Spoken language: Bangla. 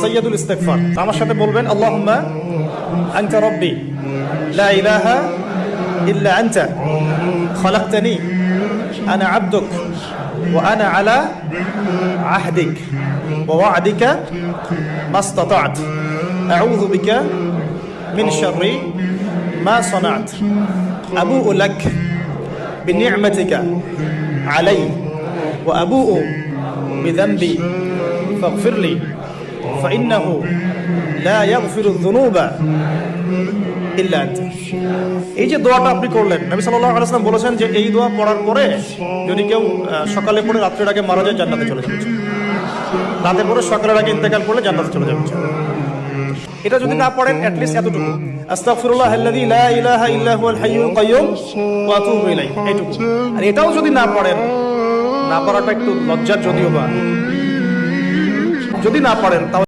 সাইয়্যিদুল ইস্তিগফার। আমার সাথে বলবেন আল্লাহুম্মা আনতা রাব্বি লা ইলাহা ইল্লা আনতা খালাকতানি আনা আবদুক ওয়া আনা আলা আহদিক ওয়া ওয়া'দিকা মাসতাতা'ত আউযু বিকা মিন শাররি মা সানা'ত আবু'ু লাক বিনি'মাতিকা আলাইয়া ওয়া আবু'ু বিযানবি ফাগফিরলি فإنه لا يغفر الذنوب إلا أنت। এই যে দোয়াটা আপনি করলেন, নবী সাল্লাল্লাহু আলাইহি ওয়াসাল্লাম বলেছেন যে এই দোয়া পড়ার পরে যদি কেউ সকালে পড়ে রাত্রের আগে মারা যায় জান্নাতে চলে যাবে, রাতে পড়ে সকালের আগে ইন্তেকাল করলে জান্নাতে চলে যাবে। এটা যদি না পড়েন অ্যাটলিস্ট এতটুকু আস্তাগফিরুল্লাহাল্লাযী লা ইলাহা ইল্লা হুয়াল হাইয়ুল কাইয়্যুম ওয়া আতুবু ইলাইহি, এইটুকু। আর এটাও যদি না পড়েন, না পড়াটা একটু লজ্জার যদিও বা, যদি না পড়েন তাহলে